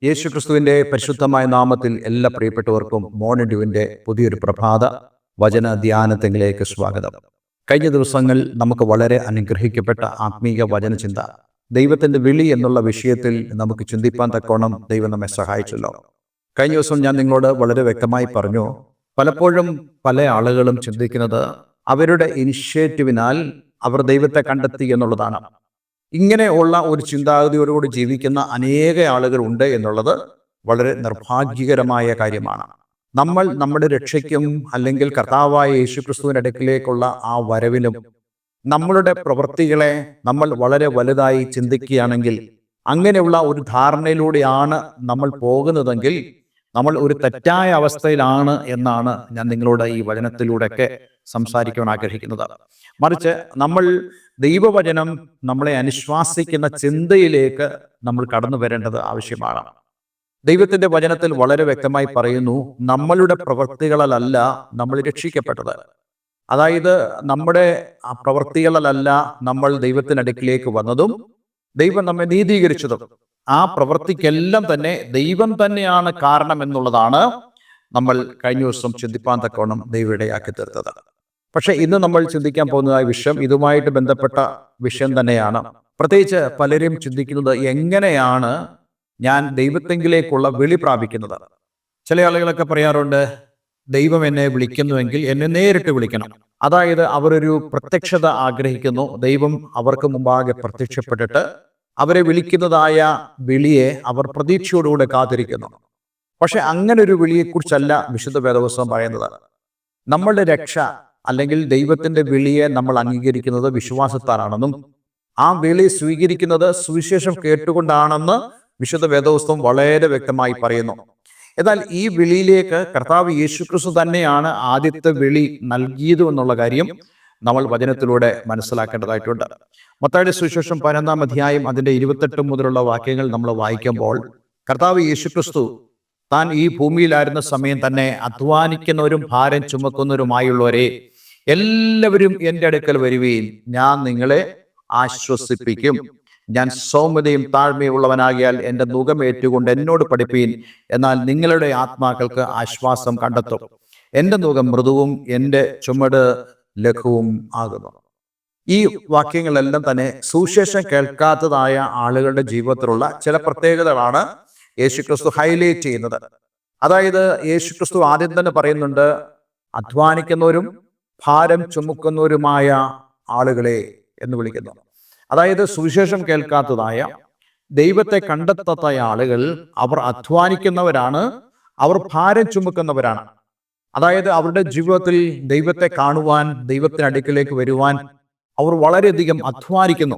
യേശുക്രിസ്തുവിന്റെ പരിശുദ്ധമായ നാമത്തിൽ എല്ലാ പ്രിയപ്പെട്ടവർക്കും മോർണിംഗ് ഡ്യൂവിന്റെ പുതിയൊരു പ്രഭാത വചന ധ്യാനത്തിലേക്ക് സ്വാഗതം. കഴിഞ്ഞ ദിവസങ്ങൾ നമുക്ക് വളരെ അനുഗ്രഹിക്കപ്പെട്ട ആത്മീയ വചനചിന്ത, ദൈവത്തിന്റെ വിളി എന്നുള്ള വിഷയത്തിൽ നമുക്ക് ചിന്തിപ്പാൻ തക്കോണം ദൈവം നമ്മെ സഹായിച്ചല്ലോ. കഴിഞ്ഞ ദിവസം ഞാൻ നിങ്ങളോട് വളരെ വ്യക്തമായി പറഞ്ഞു, പലപ്പോഴും പല ആളുകളും ചിന്തിക്കുന്നത് അവരുടെ ഇനിഷ്യേറ്റീവിനാൽ അവർ ദൈവത്തെ കണ്ടെത്തി എന്നുള്ളതാണ്. ഇങ്ങനെ ഉള്ള ഒരു ചിന്താഗതിയോടുകൂടി ജീവിക്കുന്ന അനേക ആളുകൾ ഉണ്ട് എന്നുള്ളത് വളരെ നിർഭാഗ്യകരമായ കാര്യമാണ്. നമ്മൾ നമ്മുടെ രക്ഷയ്ക്കും അല്ലെങ്കിൽ കർത്താവായ യേശുക്രിസ്തുവിന്റെ അടുക്കിലേക്കുള്ള ആ വരവിലും നമ്മളുടെ പ്രവൃത്തികളെ നമ്മൾ വളരെ വലുതായി ചിന്തിക്കുകയാണെങ്കിൽ, അങ്ങനെയുള്ള ഒരു ധാരണയിലൂടെയാണ് നമ്മൾ പോകുന്നതെങ്കിൽ നമ്മൾ ഒരു തെറ്റായ അവസ്ഥയിലാണ് എന്നാണ് ഞാൻ നിങ്ങളോട് ഈ വചനത്തിലൂടെയൊക്കെ സംസാരിക്കാൻ ആഗ്രഹിക്കുന്നത്. മറിച്ച് നമ്മൾ ദൈവവചനം നമ്മളെ അനുശ്വാസിക്കുന്ന ചിന്തയിലേക്ക് നമ്മൾ കടന്നു വരേണ്ടത് ആവശ്യമാണ്. ദൈവത്തിന്റെ വചനത്തിൽ വളരെ വ്യക്തമായി പറയുന്നു, നമ്മളുടെ പ്രവൃത്തികളല്ല നമ്മൾ രക്ഷിക്കപ്പെട്ടത്. അതായത് നമ്മുടെ ആ പ്രവൃത്തികളല്ല നമ്മൾ ദൈവത്തിനടുക്കിലേക്ക് വന്നതും ദൈവം നമ്മെ നീതീകരിച്ചതും. ആ പ്രവൃത്തിക്കെല്ലാം തന്നെ ദൈവം തന്നെയാണ് കാരണം എന്നുള്ളതാണ് നമ്മൾ കഴിഞ്ഞ ദിവസം ചിന്തിപ്പാൻ തക്കോണം ദൈവം ഇടയാക്കി തീർത്തത്. പക്ഷെ ഇന്ന് നമ്മൾ ചിന്തിക്കാൻ പോകുന്ന വിഷയം ഇതുമായിട്ട് ബന്ധപ്പെട്ട വിഷയം തന്നെയാണ്. പ്രത്യേകിച്ച് പലരും ചിന്തിക്കുന്നത്, എങ്ങനെയാണ് ഞാൻ ദൈവത്തെങ്കിലേക്കുള്ള വിളി പ്രാപിക്കുന്നത്? ചില ആളുകളൊക്കെ പറയാറുണ്ട്, ദൈവം എന്നെ വിളിക്കുന്നുവെങ്കിൽ എന്നെ നേരിട്ട് വിളിക്കണം. അതായത് അവരൊരു പ്രത്യക്ഷത ആഗ്രഹിക്കുന്നു. ദൈവം അവർക്ക് മുമ്പാകെ പ്രത്യക്ഷപ്പെട്ടിട്ട് അവരെ വിളിക്കുന്നതായ വിളിയെ അവർ പ്രതീക്ഷയോടുകൂടെ കാത്തിരിക്കുന്നു. പക്ഷെ അങ്ങനെ ഒരു വിളിയെക്കുറിച്ചല്ല വിശുദ്ധ വേദപുസ്തകം പറയുന്നത്. നമ്മളുടെ രക്ഷ അല്ലെങ്കിൽ ദൈവത്തിന്റെ വിളിയെ നമ്മൾ അംഗീകരിക്കുന്നത് വിശ്വാസത്താലാണെന്നും ആ വിളി സ്വീകരിക്കുന്നത് സുവിശേഷം കേട്ടുകൊണ്ടാണെന്ന് വിശുദ്ധ വേദപുസ്തകം വളരെ വ്യക്തമായി പറയുന്നു. എന്നാൽ ഈ വിളിയിലേക്ക് കർത്താവ് യേശുക്രിസ്തു തന്നെയാണ് ആദ്യത്തെ വിളി നൽകിയത് എന്നുള്ള കാര്യം നമ്മൾ വചനത്തിലൂടെ മനസ്സിലാക്കേണ്ടതായിട്ടുണ്ട്. മത്തായിയുടെ സുവിശേഷം 11-ാം അധ്യായം അതിന്റെ 28 മുതലുള്ള വാക്യങ്ങൾ നമ്മൾ വായിക്കുമ്പോൾ, കർത്താവ് യേശുക്രിസ്തു താൻ ഈ ഭൂമിയിലായിരുന്ന സമയം തന്നെ അധ്വാനിക്കുന്നവരും ഭാരം ചുമക്കുന്നവരുമായുള്ളവരെ എല്ലാവരും എൻ്റെ അടുക്കൽ വരുവീൻ, ഞാൻ നിങ്ങളെ ആശ്വസിപ്പിക്കും. ഞാൻ സൗമ്യതയും താഴ്മയുള്ളവനാകിയാൽ എൻ്റെ നുകം ഏറ്റുകൊണ്ട് എന്നോട് പഠിപ്പീൻ, എന്നാൽ നിങ്ങളുടെ ആത്മാക്കൾക്ക് ആശ്വാസം കണ്ടെത്തും. എൻ്റെ നുകം മൃദുവും എൻ്റെ ചുമട് ലഘുവും ആകുന്നു. ഈ വാക്യങ്ങളെല്ലാം തന്നെ സുവിശേഷം കേൾക്കാത്തതായ ആളുകളുടെ ജീവിതത്തിലുള്ള ചില പ്രത്യേകതകളാണ് യേശുക്രിസ്തു ഹൈലൈറ്റ് ചെയ്യുന്നത്. അതായത് യേശുക്രിസ്തു ആദ്യം തന്നെ പറയുന്നുണ്ട്, അധ്വാനിക്കുന്നവരും ഭാരം ചുമക്കുന്നവരുമായ ആളുകളെ എന്ന് വിളിക്കുന്നു. അതായത് സുവിശേഷം കേൾക്കാത്തതായ, ദൈവത്തെ കണ്ടെത്താത്ത ആളുകൾ അവർ അധ്വാനിക്കുന്നവരാണ്, അവർ ഭാരം ചുമക്കുന്നവരാണ്. അതായത് അവരുടെ ജീവിതത്തിൽ ദൈവത്തെ കാണുവാൻ, ദൈവത്തിനടുക്കിലേക്ക് വരുവാൻ അവർ വളരെയധികം അധ്വാനിക്കുന്നു.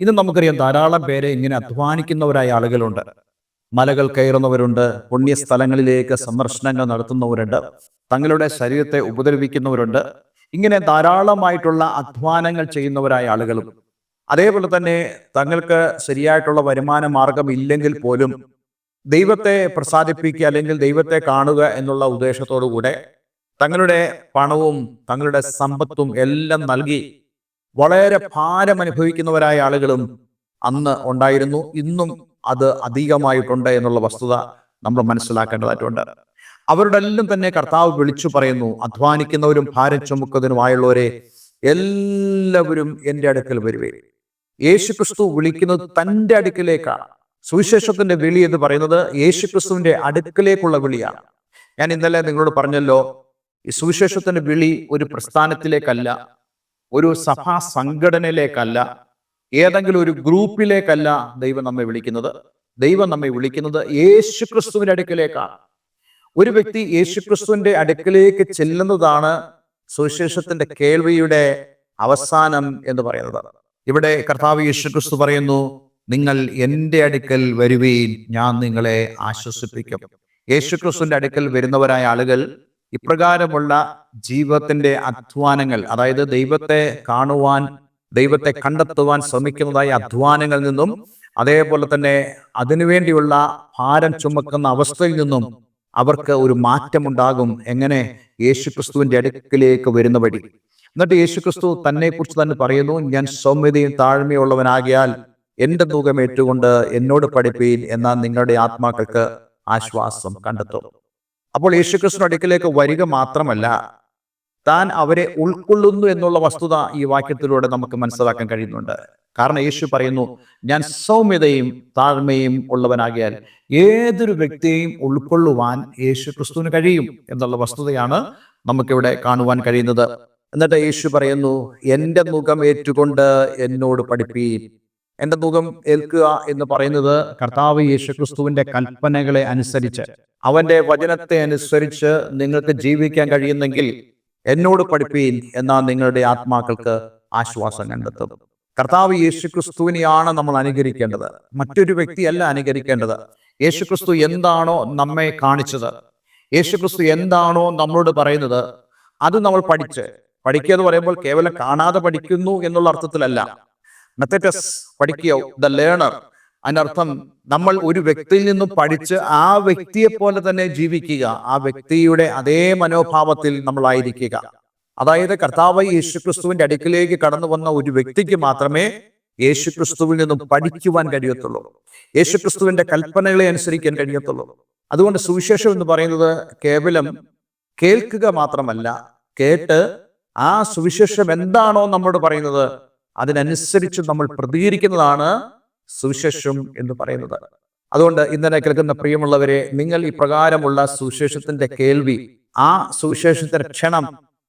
ഇന്ന് നമുക്കറിയാം, ധാരാളം പേരെ ഇങ്ങനെ അധ്വാനിക്കുന്നവരായ ആളുകളുണ്ട്. മലകൾ കയറുന്നവരുണ്ട്, പുണ്യസ്ഥലങ്ങളിലേക്ക് സന്ദർശനങ്ങൾ നടത്തുന്നവരുണ്ട്, തങ്ങളുടെ ശരീരത്തെ ഉപദ്രവിക്കുന്നവരുണ്ട്. ഇങ്ങനെ ധാരാളമായിട്ടുള്ള അധ്വാനങ്ങൾ ചെയ്യുന്നവരായ ആളുകളും, അതേപോലെ തന്നെ തങ്ങൾക്ക് ശരിയായിട്ടുള്ള വരുമാന മാർഗം ഇല്ലെങ്കിൽ പോലും ദൈവത്തെ പ്രസാദിപ്പിക്കുക അല്ലെങ്കിൽ ദൈവത്തെ കാണുക എന്നുള്ള ഉദ്ദേശത്തോടുകൂടെ തങ്ങളുടെ പണവും തങ്ങളുടെ സമ്പത്തും എല്ലാം നൽകി വളരെ ഭാരം അനുഭവിക്കുന്നവരായ ആളുകളും അന്ന് ഉണ്ടായിരുന്നു. ഇന്നും അത് അധികമായിട്ടുണ്ട് എന്നുള്ള വസ്തുത നമ്മൾ മനസ്സിലാക്കേണ്ടതായിട്ടുണ്ട്. അവരുടെ എല്ലാം തന്നെ കർത്താവ് വിളിച്ചു പറയുന്നു, അധ്വാനിക്കുന്നവരും ഭാരം ചുമക്കുന്നതിനുമായുള്ളവരെ എല്ലാവരും എൻ്റെ അടുക്കൽ വരുവേ. യേശുക്രിസ്തു വിളിക്കുന്നത് തൻ്റെ അടുക്കിലേക്കാണ്. സുവിശേഷത്തിന്റെ വിളി എന്ന് പറയുന്നത് യേശുക്രിസ്തുവിന്റെ അടുക്കിലേക്കുള്ള വിളിയാണ്. ഞാൻ ഇന്നലെ നിങ്ങളോട് പറഞ്ഞല്ലോ, ഈ സുവിശേഷത്തിന്റെ വിളി ഒരു പ്രസ്ഥാനത്തിലേക്കല്ല, ഒരു സഭാ സംഘടനയിലേക്കല്ല, ഏതെങ്കിലും ഒരു ഗ്രൂപ്പിലേക്കല്ല ദൈവം നമ്മെ വിളിക്കുന്നത്. ദൈവം നമ്മെ വിളിക്കുന്നത് യേശുക്രിസ്തുവിന്റെ അടുക്കിലേക്കാണ്. ഒരു വ്യക്തി യേശുക്രിസ്തുവിന്റെ അടുക്കിലേക്ക് ചെല്ലുന്നതാണ് സുവിശേഷത്തിന്റെ കേൾവിയുടെ അവസാനം എന്ന് പറയുന്നത്. ഇവിടെ കർത്താവ് യേശുക്രിസ്തു പറയുന്നു, നിങ്ങൾ എൻ്റെ അടുക്കൽ വരുവീൻ, ഞാൻ നിങ്ങളെ ആശ്വസിപ്പിക്കും. യേശുക്രിസ്തുവിന്റെ അടുക്കൽ വരുന്നവരായ ആളുകൾ ഇപ്രകാരമുള്ള ജീവിതത്തിന്റെ അധ്വാനങ്ങൾ, അതായത് ദൈവത്തെ കാണുവാൻ, ദൈവത്തെ കണ്ടെത്തുവാൻ ശ്രമിക്കുന്നതായ അധ്വാനങ്ങളിൽ നിന്നും, അതേപോലെ തന്നെ അതിനുവേണ്ടിയുള്ള ഭാരം ചുമക്കുന്ന അവസ്ഥയിൽ നിന്നും അവർക്ക് ഒരു മാറ്റമുണ്ടാകും. എങ്ങനെ? യേശുക്രിസ്തുവിന്റെ അടുക്കിലേക്ക് വരുന്ന വഴി. എന്നിട്ട് യേശുക്രിസ്തു തന്നെ കുറിച്ച് തന്നെ പറയുന്നു, ഞാൻ സൗമ്യതയും താഴ്മയുള്ളവനാകിയാൽ എൻ്റെ നുകം ഏറ്റുകൊണ്ട് എന്നോട് പഠിപ്പീൻ, എന്നാൽ നിങ്ങളുടെ ആത്മാക്കൾക്ക് ആശ്വാസം കണ്ടെത്തും. അപ്പോൾ യേശുക്രിസ്തു അടുക്കിലേക്ക് വരിക മാത്രമല്ല, താൻ അവരെ ഉൾക്കൊള്ളുന്നു എന്നുള്ള വസ്തുത ഈ വാക്യത്തിലൂടെ നമുക്ക് മനസ്സിലാക്കാൻ കഴിയുന്നുണ്ട്. കാരണം യേശു പറയുന്നു, ഞാൻ സൗമ്യതയും താഴ്മയും ഉള്ളവനാകിയാൽ ഏതൊരു വ്യക്തിയെയും ഉൾക്കൊള്ളുവാൻ യേശു ക്രിസ്തുവിന് കഴിയും എന്നുള്ള വസ്തുതയാണ് നമുക്കിവിടെ കാണുവാൻ കഴിയുന്നത്. എന്നിട്ട് യേശു പറയുന്നു, എൻ്റെ നുകം ഏറ്റുകൊണ്ട് എന്നോട് പഠിപ്പീൻ. എൻ്റെ നുകം ഏൽക്കുക എന്ന് പറയുന്നത് കർത്താവ് യേശു ക്രിസ്തുവിന്റെ കൽപ്പനകളെ അനുസരിച്ച്, അവന്റെ വചനത്തെ അനുസരിച്ച് നിങ്ങൾക്ക് ജീവിക്കാൻ കഴിയുന്നെങ്കിൽ എന്നോട് പഠിപ്പീൻ, എന്നാൽ നിങ്ങളുടെ ആത്മാക്കൾക്ക് ആശ്വാസം കണ്ടെത്തും. കർത്താവ് യേശു ക്രിസ്തുവിനെയാണ് നമ്മൾ അനുകരിക്കേണ്ടത്, മറ്റൊരു വ്യക്തിയല്ല അനുകരിക്കേണ്ടത്. യേശു ക്രിസ്തു എന്താണോ നമ്മെ കാണിച്ചത്, യേശു ക്രിസ്തു എന്താണോ നമ്മളോട് പറയുന്നത്, അത് നമ്മൾ പഠിക്കുക എന്ന് പറയുമ്പോൾ കേവലം കാണാതെ പഠിക്കുന്നു എന്നുള്ള അർത്ഥത്തിലല്ല. മെത്തറ്റസ് പഠിക്കുക, ദ ലേണർ. അതിനർത്ഥം നമ്മൾ ഒരു വ്യക്തിയിൽ നിന്നും പഠിച്ച് ആ വ്യക്തിയെ പോലെ തന്നെ ജീവിക്കുക, ആ വ്യക്തിയുടെ അതേ മനോഭാവത്തിൽ നമ്മളായിരിക്കുക. അതായത് കർത്താവ് യേശുക്രിസ്തുവിന്റെ അടുക്കിലേക്ക് കടന്നു വന്ന ഒരു വ്യക്തിക്ക് മാത്രമേ യേശുക്രിസ്തുവിൽ നിന്നും പഠിക്കുവാൻ കഴിയത്തുള്ളൂ, യേശുക്രിസ്തുവിന്റെ കൽപ്പനകളെ അനുസരിക്കാൻ കഴിയത്തുള്ളൂ. അതുകൊണ്ട് സുവിശേഷം എന്ന് പറയുന്നത് കേവലം കേൾക്കുക മാത്രമല്ല, കേട്ട് ആ സുവിശേഷം എന്താണോ നമ്മോട് പറയുന്നത് അതിനനുസരിച്ച് നമ്മൾ പ്രതികരിക്കുന്നതാണ് സുവിശേഷം എന്ന് പറയുന്നത്. അതുകൊണ്ട് ഇന്നലെ കേൾക്കുന്ന പ്രിയമുള്ളവരെ, നിങ്ങൾ ഈ പ്രകാരമുള്ള സുവിശേഷത്തിന്റെ കേൾവി, ആ സുവിശേഷത്തിന്റെ ക്ഷണം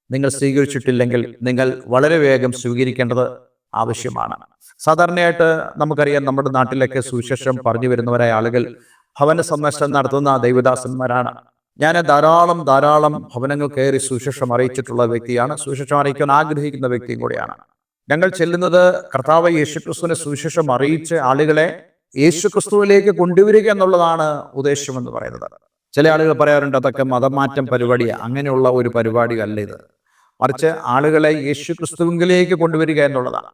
നിങ്ങൾ സ്വീകരിച്ചിട്ടില്ലെങ്കിൽ നിങ്ങൾ വളരെ വേഗം സ്വീകരിക്കേണ്ടത് ആവശ്യമാണ്. സാധാരണയായിട്ട് നമുക്കറിയാം, നമ്മുടെ നാട്ടിലൊക്കെ സുവിശേഷം പറഞ്ഞു വരുന്നവരായ ആളുകൾ ഭവന സന്ദർശനം നടത്തുന്ന ദൈവദാസന്മാരാണ്. ഞാൻ ധാരാളം ഭവനങ്ങൾ കയറി സുവിശേഷം അറിയിച്ചിട്ടുള്ള വ്യക്തിയാണ്, സുവിശേഷം അറിയിക്കാൻ ആഗ്രഹിക്കുന്ന വ്യക്തിയും കൂടിയാണ്. ഞങ്ങൾ ചെല്ലുന്നത് കർത്താവ് യേശുക്രിസ്തുവിനെ സുവിശേഷം അറിയിച്ച് ആളുകളെ യേശുക്രിസ്തുവിലേക്ക് കൊണ്ടുവരിക എന്നുള്ളതാണ് ഉദ്ദേശം എന്ന് പറയുന്നത്. ചില ആളുകൾ പറയാറുണ്ട്, അതൊക്കെ മതമാറ്റം പരിപാടിയാണ്. അങ്ങനെയുള്ള ഒരു പരിപാടി അല്ല ഇത്, മറിച്ച് ആളുകളെ യേശുക്രിസ്തുവിലേക്ക് കൊണ്ടുവരിക എന്നുള്ളതാണ്.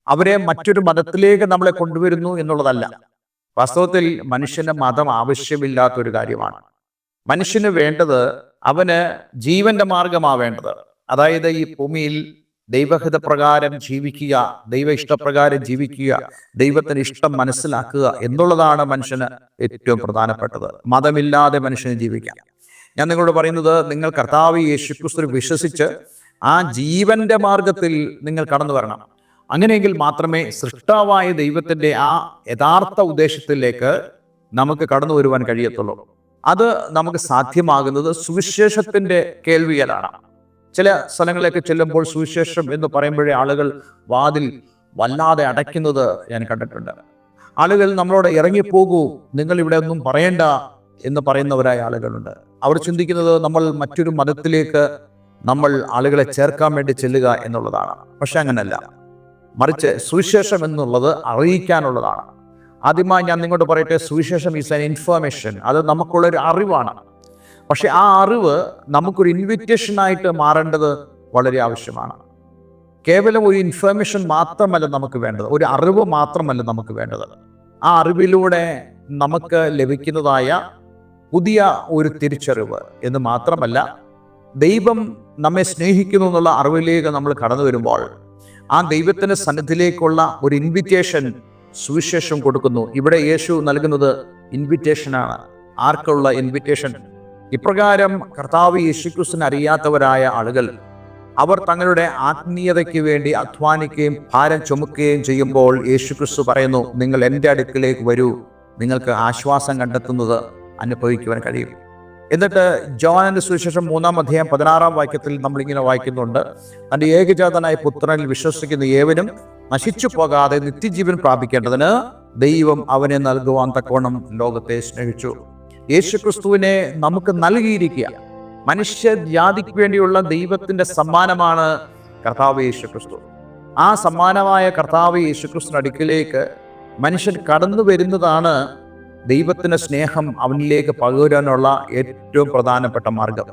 അവരെ മറ്റൊരു മതത്തിലേക്ക് നമ്മളെ കൊണ്ടുവരുന്നു എന്നുള്ളതല്ല. വാസ്തവത്തിൽ മനുഷ്യന് മതം ആവശ്യമില്ലാത്തൊരു കാര്യമാണ്. മനുഷ്യന് വേണ്ടത്, അവന് ജീവന്റെ മാർഗമാണ് വേണ്ടത്. അതായത് ഈ ഭൂമിയിൽ ദൈവഹിതപ്രകാരം ജീവിക്കുക, ദൈവ ഇഷ്ടപ്രകാരം ജീവിക്കുക, ദൈവത്തിന് ഇഷ്ടം മനസ്സിലാക്കുക എന്നുള്ളതാണ് മനുഷ്യന് ഏറ്റവും പ്രധാനപ്പെട്ടത്. മതമില്ലാതെ മനുഷ്യന് ജീവിക്കാം. ഞാൻ നിങ്ങളോട് പറയുന്നത്, നിങ്ങൾ കർത്താവ് യേശുക്രിസ്തുവിൽ വിശ്വസിച്ച് ആ ജീവന്റെ മാർഗത്തിൽ നിങ്ങൾ കടന്നു വരണം. അങ്ങനെയെങ്കിൽ മാത്രമേ സൃഷ്ടാവായ ദൈവത്തിന്റെ ആ യഥാർത്ഥ ഉദ്ദേശത്തിലേക്ക് നമുക്ക് കടന്നു വരുവാൻ കഴിയത്തുള്ളൂ. അത് നമുക്ക് സാധ്യമാകുന്നത് സുവിശേഷത്തിന്റെ കേൾവിയാലാണ്. ചില സ്ഥലങ്ങളിലേക്ക് ചെല്ലുമ്പോൾ സുവിശേഷം എന്ന് പറയുമ്പോഴേ ആളുകൾ വാതിൽ വല്ലാതെ അടയ്ക്കുന്നത് ഞാൻ കണ്ടിട്ടുണ്ട്. ആളുകൾ നമ്മളോട് ഇറങ്ങിപ്പോകൂ, നിങ്ങൾ ഇവിടെ ഒന്നും പറയണ്ട എന്ന് പറയുന്നവരായ ആളുകളുണ്ട്. അവർ ചിന്തിക്കുന്നത് നമ്മൾ മറ്റൊരു മതത്തിലേക്ക് നമ്മൾ ആളുകളെ ചേർക്കാൻ വേണ്ടി ചെല്ലുക എന്നുള്ളതാണ്. പക്ഷെ അങ്ങനല്ല, മറിച്ച് സുവിശേഷം എന്നുള്ളത് അറിയിക്കാനുള്ളതാണ്. ആദ്യമായി ഞാൻ നിങ്ങളോട് പറയട്ടെ, സുവിശേഷം ഈസ് ആൻ ഇൻഫർമേഷൻ. അത് നമുക്കുള്ളൊരു അറിവാണ്. പക്ഷെ ആ അറിവ് നമുക്കൊരു ഇൻവിറ്റേഷനായിട്ട് മാറേണ്ടത് വളരെ ആവശ്യമാണ്. കേവലം ഒരു ഇൻഫർമേഷൻ മാത്രമല്ല നമുക്ക് വേണ്ടത്, ഒരു അറിവ് മാത്രമല്ല നമുക്ക് വേണ്ടത്. ആ അറിവിലൂടെ നമുക്ക് ലഭിക്കുന്നതായ പുതിയ ഒരു തിരിച്ചറിവ് എന്ന് മാത്രമല്ല, ദൈവം നമ്മെ സ്നേഹിക്കുന്നു എന്നുള്ള അറിവിലേക്ക് നമ്മൾ കടന്നു വരുമ്പോൾ ആ ദൈവത്തിന്റെ സന്നിധിയിലേക്കുള്ള ഒരു ഇൻവിറ്റേഷൻ സുവിശേഷം കൊടുക്കുന്നു. ഇവിടെ യേശു നൽകുന്നത് ഇൻവിറ്റേഷനാണ്. ആർക്കുള്ള ഇൻവിറ്റേഷൻ? ഇപ്രകാരം കർത്താവ് യേശുക്രിസ്തുവിനെ അറിയാത്തവരായ ആളുകൾ, അവർ തങ്ങളുടെ ആത്മീയതയ്ക്ക് വേണ്ടി അധ്വാനിക്കുകയും ഭാരം ചുമക്കുകയും ചെയ്യുമ്പോൾ യേശുക്രിസ്തു പറയുന്നു, നിങ്ങൾ എൻ്റെ അടുക്കിലേക്ക് വരൂ, നിങ്ങൾക്ക് ആശ്വാസം കണ്ടെത്തുന്നത് അനുഭവിക്കുവാൻ കഴിയും. എന്നിട്ട് യോഹന്നാന്റെ സുവിശേഷം 3-ാം അധ്യായം 16-ാം വാക്യത്തിൽ നമ്മളിങ്ങനെ വായിക്കുന്നുണ്ട്, തൻ്റെ ഏകജാതനായ പുത്രനിൽ വിശ്വസിക്കുന്ന ഏവനും നശിച്ചു പോകാതെ നിത്യജീവൻ പ്രാപിക്കേണ്ടതിന് ദൈവം അവനെ നൽകുവാൻ തക്കവണ്ണം ലോകത്തെ സ്നേഹിച്ചു. യേശുക്രിസ്തുവിനെ നമുക്ക് നൽകിയിരിക്കുക. മനുഷ്യജാതിക്ക് വേണ്ടിയുള്ള ദൈവത്തിന്റെ സമ്മാനമാണ് കർത്താവ് യേശുക്രിസ്തു. ആ സമ്മാനമായ കർത്താവ് യേശുക്രിസ്തുവിന്റെ അടുക്കിലേക്ക് മനുഷ്യൻ കടന്നു വരുന്നതാണ് ദൈവത്തിന്റെ സ്നേഹം അവനിലേക്ക് പകരാനുള്ള ഏറ്റവും പ്രധാനപ്പെട്ട മാർഗം.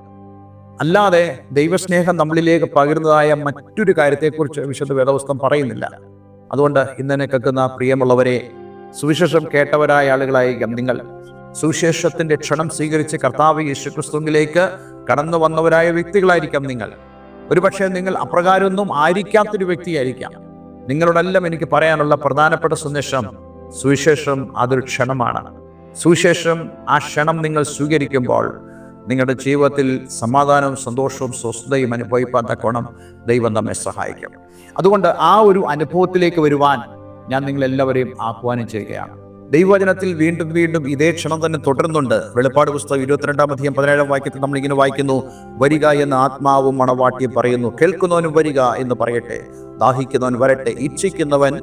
അല്ലാതെ ദൈവസ്നേഹം നമ്മളിലേക്ക് പകരുന്നതായ മറ്റൊരു കാര്യത്തെക്കുറിച്ച് വിശുദ്ധ വേദപുസ്തകം പറയുന്നില്ല. അതുകൊണ്ട് ഇന്നെ കേൾക്കുന്ന പ്രിയമുള്ളവരെ, സുവിശേഷം കേട്ടവരായ ആളുകളായിരിക്കാം നിങ്ങൾ. സുവിശേഷത്തിന്റെ ക്ഷണം സ്വീകരിച്ച് കർത്താവ് യേശുക്രിസ്തുവിലേക്ക് കടന്നു വന്നവരായ വ്യക്തികളായിരിക്കാം നിങ്ങൾ. ഒരുപക്ഷെ നിങ്ങൾ അപ്രകാരമൊന്നും ആയിരിക്കാത്തൊരു വ്യക്തിയായിരിക്കാം. നിങ്ങളോടെല്ലാം എനിക്ക് പറയാനുള്ള പ്രധാനപ്പെട്ട സന്ദേശം, സുവിശേഷം അതൊരു ക്ഷണമാണ്. സുവിശേഷം ആ ക്ഷണം നിങ്ങൾ സ്വീകരിക്കുമ്പോൾ നിങ്ങളുടെ ജീവിതത്തിൽ സമാധാനവും സന്തോഷവും സ്വസ്ഥതയും അനുഭവിപ്പാൻ തക്കോണം ദൈവം നമ്മെ സഹായിക്കും. അതുകൊണ്ട് ആ ഒരു അനുഭവത്തിലേക്ക് വരുവാൻ ഞാൻ നിങ്ങളെല്ലാവരെയും ആഹ്വാനം ചെയ്യുകയാണ്. ദൈവവചനത്തിൽ വീണ്ടും വീണ്ടും ഇതേ ക്ഷണം തന്നെ തുടരുന്നുണ്ട്. വെളിപ്പാട് പുസ്തകം 22-17 വാക്യത്തിൽ നമ്മളിങ്ങനെ വായിക്കുന്നു, വരിക എന്ന് ആത്മാവും മണവാട്ടിയും പറയുന്നു, കേൾക്കുന്നവനും വരിക എന്ന് പറയട്ടെ, ദാഹിക്കുന്നവൻ വരട്ടെ, ഇച്ഛിക്കുന്നവൻ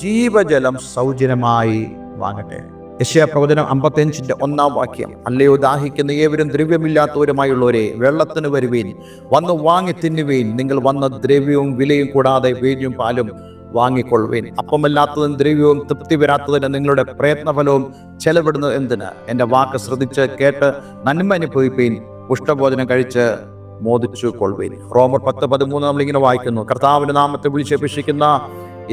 ജീവജലം സൗജന്യമായി വാങ്ങട്ടെ. യെശയ്യാ പ്രവചനം 55-1 വാക്യം, അല്ലയോ ദാഹിക്കുന്ന ഏവരും ദ്രവ്യമില്ലാത്തവരുമായുള്ളവരെ, വെള്ളത്തിന് വരുവീൻ, വന്ന് വാങ്ങി തിന്നുവീൻ. നിങ്ങൾ വന്ന ദ്രവ്യവും വിലയും കൂടാതെ വീഞ്ഞും പാലും വാങ്ങിക്കൊള്ളുവീൻ. അപ്പമല്ലാത്തതും ദ്രവ്യവും തൃപ്തി വരാത്തതിന് നിങ്ങളുടെ പ്രയത്നഫലവും ചെലവിടുന്നത് എന്തിന്? എൻ്റെ വാക്ക് ശ്രദ്ധിച്ച് കേട്ട് നന്മ അനുഭവിപ്പീൻ, പുഷ്ടഭോജനം കഴിച്ച് മോദിച്ചു കൊള്ളുവീൻ. റോമർ 10:13 നമ്മളിങ്ങനെ വായിക്കുന്നു, കർത്താവിൻ്റെ നാമത്തെ വിളിച്ചപേക്ഷിക്കുന്ന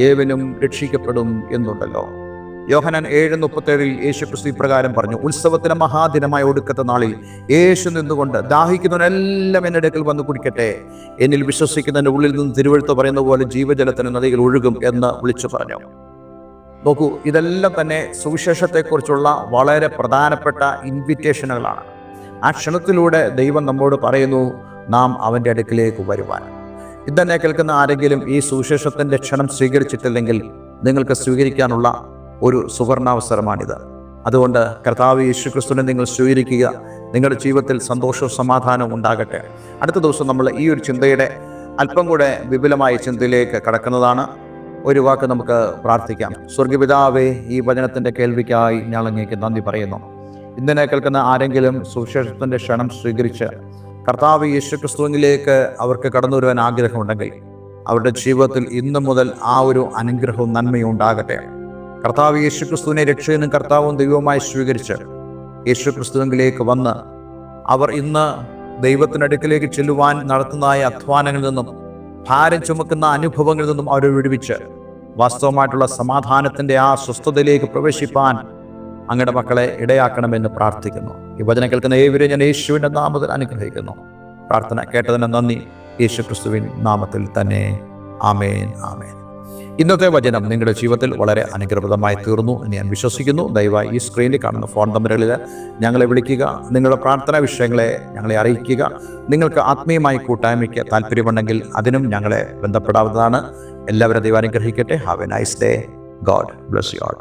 ഏവനും രക്ഷിക്കപ്പെടും എന്നുണ്ടല്ലോ. യോഹന്നാൻ 7:37 യേശുക്രിസ്തു ഇപ്രകാരം പറഞ്ഞു, ഉത്സവത്തിന് മഹാദിനമായ ഒടുക്കത്തെ നാളിൽ യേശു നിന്നുകൊണ്ട് ദാഹിക്കുന്നവനെല്ലാം എൻ്റെ അടുക്കൽ വന്ന് കുടിക്കട്ടെ, എന്നിൽ വിശ്വസിക്കുന്നതിൻ്റെ ഉള്ളിൽ നിന്ന് തിരുവെഴുത്ത് പറയുന്ന പോലെ ജീവജലത്തിന് നദികൾ ഒഴുകും എന്ന് വിളിച്ചു പറഞ്ഞു. നോക്കൂ, ഇതെല്ലാം തന്നെ സുവിശേഷത്തെക്കുറിച്ചുള്ള വളരെ പ്രധാനപ്പെട്ട ഇൻവിറ്റേഷനുകളാണ്. ആ ക്ഷണത്തിലൂടെ ദൈവം നമ്മോട് പറയുന്നു നാം അവൻ്റെ അടുക്കിലേക്ക് വരുവാൻ. ഇതന്നെ കേൾക്കുന്ന ആരെങ്കിലും ഈ സുവിശേഷത്തിൻ്റെ ക്ഷണം സ്വീകരിച്ചിട്ടില്ലെങ്കിൽ നിങ്ങൾക്ക് സ്വീകരിക്കാനുള്ള ഒരു സുവർണാവസരമാണിത്. അതുകൊണ്ട് കർത്താവ് യേശുക്രിസ്തുവിനെ നിങ്ങൾ സ്വീകരിക്കുക. നിങ്ങളുടെ ജീവിതത്തിൽ സന്തോഷവും സമാധാനവും ഉണ്ടാകട്ടെ. അടുത്ത ദിവസം നമ്മൾ ഈ ഒരു ചിന്തയുടെ അല്പം കൂടെ വിപുലമായ ചിന്തയിലേക്ക് കടക്കുന്നതാണ്. ഒരു വാക്ക് നമുക്ക് പ്രാർത്ഥിക്കാം. സ്വർഗപിതാവേ, ഈ വചനത്തിൻ്റെ കേൾവിക്കായി ഞാൻ അങ്ങേക്ക് നന്ദി പറയുന്നു. ഇന്നലെ കേൾക്കുന്ന ആരെങ്കിലും സുവിശേഷത്തിൻ്റെ ക്ഷണം സ്വീകരിച്ച് കർത്താവ് യേശുക്രിസ്തുവിലേക്ക് അവർക്ക് കടന്നു വരുവാൻ ആഗ്രഹമുണ്ടെങ്കിൽ അവരുടെ ജീവിതത്തിൽ ഇന്നു മുതൽ ആ ഒരു അനുഗ്രഹവും നന്മയും ഉണ്ടാകട്ടെ. കർത്താവ് യേശുക്രിസ്തുവിനെ രക്ഷകനും കർത്താവും ദൈവവുമായി സ്വീകരിച്ച് യേശുക്രിസ്തുവിലേക്ക് വന്ന് അവർ ഇന്ന് ദൈവത്തിനടുക്കിലേക്ക് ചെല്ലുവാൻ നടത്തുന്നതായ അധ്വാനങ്ങളിൽ നിന്നും ഭാരം ചുമക്കുന്ന അനുഭവങ്ങളിൽ നിന്നും അവരെ വിടുവിച്ച് വാസ്തവമായിട്ടുള്ള സമാധാനത്തിൻ്റെ ആ സ്വസ്ഥതയിലേക്ക് പ്രവേശിപ്പാൻ അങ്ങയുടെ മക്കളെ ഇടയാക്കണമെന്ന് പ്രാർത്ഥിക്കുന്നു. ഈ വചനം കേൾക്കുന്ന ഏവരെയും ഞാൻ യേശുവിൻ്റെ നാമത്തിൽ അനുഗ്രഹിക്കുന്നു. പ്രാർത്ഥന കേട്ടതിന് നന്ദി. യേശുക്രിസ്തുവിൻ നാമത്തിൽ തന്നെ. ആമേൻ, ആമേൻ. ഇന്നത്തെ വചനം നിങ്ങളുടെ ജീവിതത്തിൽ വളരെ അനുഗ്രഹപ്രദമായി തീർന്നു എന്ന് ഞാൻ വിശ്വസിക്കുന്നു. ദയവായി ഈ സ്ക്രീനിൽ കാണുന്ന ഫോൺ നമ്പറുകളിൽ ഞങ്ങളെ വിളിക്കുക. നിങ്ങളുടെ പ്രാർത്ഥനാ വിഷയങ്ങളെ ഞങ്ങളെ അറിയിക്കുക. നിങ്ങൾക്ക് ആത്മീയമായി കൂട്ടായ്മയ്ക്ക് താല്പര്യമുണ്ടെങ്കിൽ അതിനും ഞങ്ങളെ ബന്ധപ്പെടാവുന്നതാണ്. എല്ലാവരും ദൈവം അനുഗ്രഹിക്കട്ടെ. Have A nice day. God bless you all.